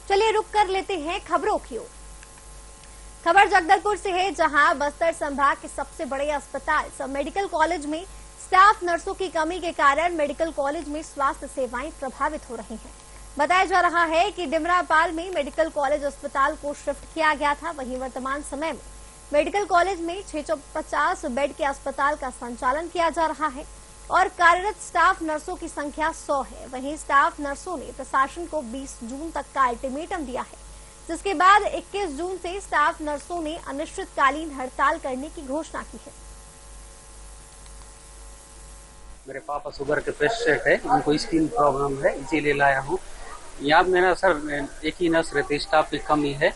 चलिए रुक कर लेते हैं खबरों की ओर। खबर जगदलपुर से है, जहां बस्तर संभाग के सबसे बड़े अस्पताल सब मेडिकल कॉलेज में स्टाफ नर्सों की कमी के कारण मेडिकल कॉलेज में स्वास्थ्य सेवाएं प्रभावित हो रही हैं। बताया जा रहा है कि डिमरापाल में मेडिकल कॉलेज अस्पताल को शिफ्ट किया गया था। वहीं वर्तमान समय में मेडिकल कॉलेज में 650 बेड के अस्पताल का संचालन किया जा रहा है और कार्यरत स्टाफ नर्सों की संख्या 100 है। वहीं स्टाफ नर्सों ने प्रशासन को 20 जून तक का अल्टीमेटम दिया है, जिसके बाद 21 जून से स्टाफ नर्सों ने अनिश्चितकालीन हड़ताल करने की घोषणा की है। मेरे पापा शुगर के पेशेंट है, उनको स्किन प्रॉब्लम है, इसीलिए लाया हूँ। यहाँ मेरा सर एक ही नर्स रहती, स्टाफ की कमी है।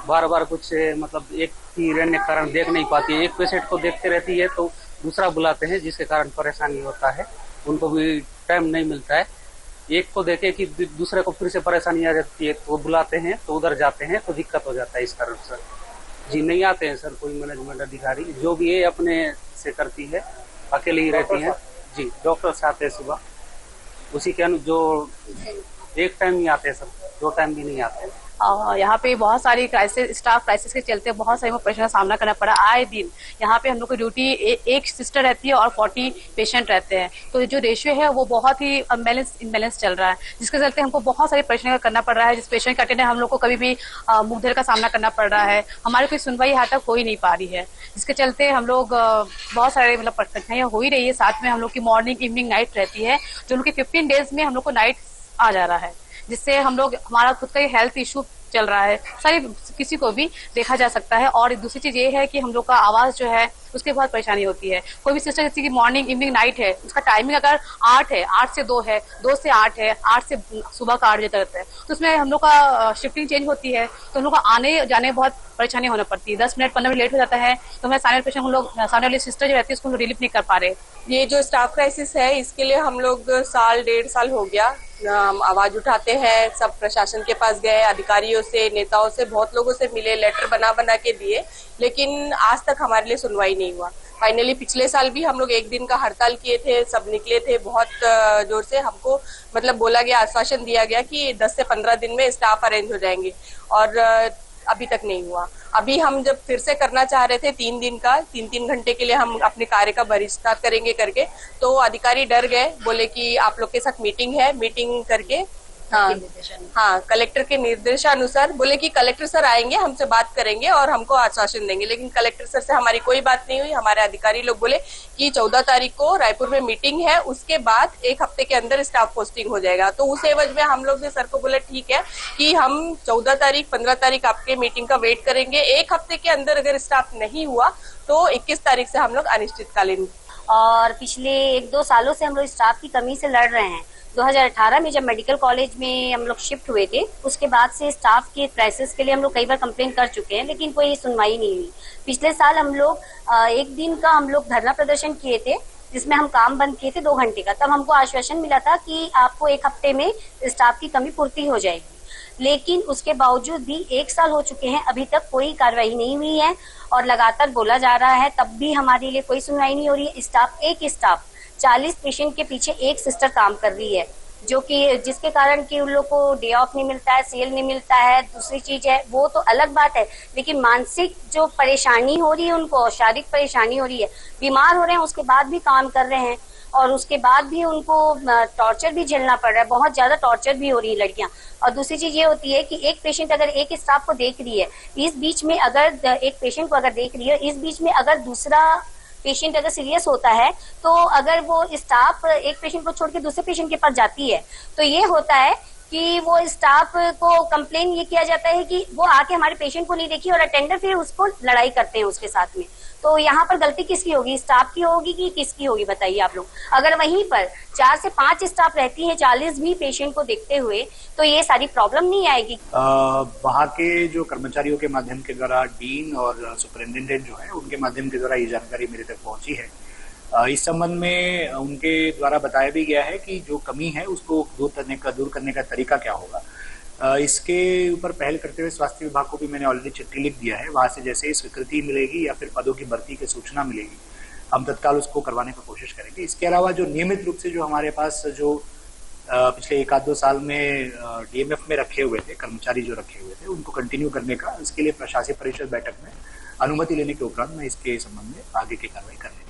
बार बार कुछ मतलब एक ही रहने के कारण देख नहीं पाती है। एक पेशेंट को देखते रहती है तो दूसरा बुलाते हैं, जिसके कारण परेशानी होता है। उनको भी टाइम नहीं मिलता है। एक को देखे कि दूसरे को फिर से परेशानी आ जाती है तो वो बुलाते हैं, तो उधर जाते हैं तो दिक्कत हो जाता है इस कारण सर। जी नहीं आते हैं सर कोई मैनेजमेंट अधिकारी, जो भी है अपने से करती है, अकेले ही रहती है। जी डॉक्टर्स आते हैं सुबह, उसी के जो एक टाइम ही आते हैं सर, 2 टाइम भी नहीं आते हैं। यहाँ पे बहुत सारी क्राइसिस, स्टाफ क्राइसिस के चलते बहुत सारे परेशानी का सामना करना पड़ा। आए दिन यहाँ पे हम लोग की ड्यूटी एक सिस्टर रहती है और 40 पेशेंट रहते हैं, तो जो रेशियो है वो बहुत ही इम्बैलेंस चल रहा है, जिसके चलते हमको बहुत सारी परेशानी करना पड़ रहा है। जिस पेशेंट का अटेंडेंस हम लोग को कभी भी मुखधर का सामना करना पड़ रहा है। हमारी कोई सुनवाई यहाँ तक हो ही नहीं पा रही है, जिसके चलते हम लोग बहुत सारे मतलब कठिनाइयाँ हो ही रही है। साथ में हम लोग की मॉर्निंग इवनिंग नाइट रहती है, जो उनकी 15 डेज में हम लोग को नाइट आ जा रहा है, जिससे हम लोग हमारा खुद का हेल्थ इशू चल रहा है। सारी किसी को भी देखा जा सकता है। और दूसरी चीज ये है कि हम लोग का आवाज जो है उसकी बहुत परेशानी होती है। कोई भी सिस्टर जैसे कि मॉर्निंग इवनिंग नाइट है, उसका टाइमिंग अगर 8 है, 8 से 2 है, 2 से 8 है, 8 से सुबह का 8 बजे तक रहता है, तो उसमें हम लोग का शिफ्टिंग चेंज होती है, तो हम लोग को आने जाने बहुत परेशानी होना पड़ती है। 10 मिनट 15 मिनट लेट हो जाता है, तो हमारे सामने पेशेंट हम लोग, सामने वाली सिस्टर जो रहती है उसको रिलीफ नहीं कर पा रहे। ये जो स्टाफ क्राइसिस है, इसके लिए हम लोग साल 1.5 साल हो गया हम आवाज उठाते हैं। सब प्रशासन के पास गए, अधिकारियों से, नेताओं से, बहुत लोगों से मिले, लेटर बना के दिए, लेकिन आज तक हमारे लिए सुनवाई नहीं हुआ। फाइनली पिछले साल भी हम लोग 1 दिन का हड़ताल किए थे, सब निकले थे बहुत जोर से। हमको मतलब बोला गया, आश्वासन दिया गया कि 10 से 15 दिन में स्टाफ अरेंज हो जाएंगे, और अभी तक नहीं हुआ। अभी हम जब फिर से करना चाह रहे थे 3 दिन का, 3-3 घंटे के लिए हम अपने कार्य का बहिष्कार करेंगे करके, तो अधिकारी डर गए, बोले कि आप लोग के साथ मीटिंग है, मीटिंग करके हाँ कलेक्टर के निर्देशानुसार बोले कि कलेक्टर सर आएंगे, हमसे बात करेंगे और हमको आश्वासन देंगे। लेकिन कलेक्टर सर से हमारी कोई बात नहीं हुई। हमारे अधिकारी लोग बोले कि 14 तारीख को रायपुर में मीटिंग है, उसके बाद 1 हफ्ते के अंदर स्टाफ पोस्टिंग हो जाएगा। तो उस एवज में हम लोग ने सर को बोले ठीक है कि हम 14 तारीख 15 तारीख आपके मीटिंग का वेट करेंगे। 1 हफ्ते के अंदर अगर स्टाफ नहीं हुआ तो 21 तारीख से हम लोग अनिश्चितकालीन। और पिछले 1-2 सालों से हम लोग स्टाफ की कमी से लड़ रहे हैं। 2018 में जब मेडिकल कॉलेज में हम लोग शिफ्ट हुए थे, उसके बाद से स्टाफ के क्राइसिस के लिए हम लोग कई बार कंप्लेन कर चुके हैं, लेकिन कोई सुनवाई नहीं हुई। पिछले साल हम लोग 1 दिन का हम लोग धरना प्रदर्शन किए थे, जिसमें हम काम बंद किए थे 2 घंटे का। तब हमको आश्वासन मिला था कि आपको 1 हफ्ते में स्टाफ की कमी पूर्ति हो जाएगी, लेकिन उसके बावजूद भी 1 साल हो चुके हैं, अभी तक कोई कार्रवाई नहीं हुई है और लगातार बोला जा रहा है, तब भी हमारे लिए कोई सुनवाई नहीं हो रही है। स्टाफ 40 पेशेंट के पीछे 1 सिस्टर काम कर रही है, जो कि जिसके कारण कि उन लोग को डे ऑफ नहीं मिलता है, सेल नहीं मिलता है। दूसरी चीज है, वो तो अलग बात है, लेकिन मानसिक जो परेशानी हो रही है उनको, शारीरिक परेशानी हो रही है, बीमार हो रहे हैं, उसके बाद भी काम कर रहे हैं और उसके बाद भी उनको टॉर्चर भी झेलना पड़ रहा है, बहुत ज्यादा टॉर्चर भी हो रही है लड़कियां। और दूसरी चीज ये होती है कि एक पेशेंट अगर एक स्टाफ को देख रही है, इस बीच में अगर एक पेशेंट को अगर देख रही है, इस बीच में अगर दूसरा पेशेंट अगर सीरियस होता है, तो अगर वो स्टाफ एक पेशेंट को छोड़ के दूसरे पेशेंट के पास जाती है, तो ये होता है कि वो स्टाफ को कंप्लेन ये किया जाता है कि वो आके हमारे पेशेंट को नहीं देखी, और अटेंडर फिर उसको लड़ाई करते हैं उसके साथ में। तो यहाँ पर गलती किसकी होगी, स्टाफ की होगी कि किसकी होगी, बताइए आप लोग। अगर वहीं पर 4 से 5 स्टाफ रहती हैं 40 भी पेशेंट को देखते हुए, तो ये सारी प्रॉब्लम नहीं आएगी। वहाँ के जो कर्मचारियों के माध्यम के द्वारा डीन और सुपरिटेंडेंट जो है, उनके माध्यम के द्वारा ये जानकारी मेरे तक पहुंची है। इस संबंध में उनके द्वारा बताया भी गया है कि जो कमी है उसको दूर करने का तरीका क्या होगा। इसके ऊपर पहल करते हुए स्वास्थ्य विभाग को भी मैंने ऑलरेडी चिट्ठी लिख दिया है। वहाँ से जैसे ही स्वीकृति मिलेगी या फिर पदों की भर्ती की सूचना मिलेगी, हम तत्काल उसको करवाने की कोशिश करेंगे। इसके अलावा जो नियमित रूप से जो हमारे पास जो पिछले 1-2 साल में डीएमएफ में रखे हुए थे, कर्मचारी जो रखे हुए थे उनको कंटिन्यू करने का, इसके लिए प्रशासकीय परिषद बैठक में अनुमति लेने के उपरांत मैं इसके संबंध में आगे की कार्रवाई करूंगा।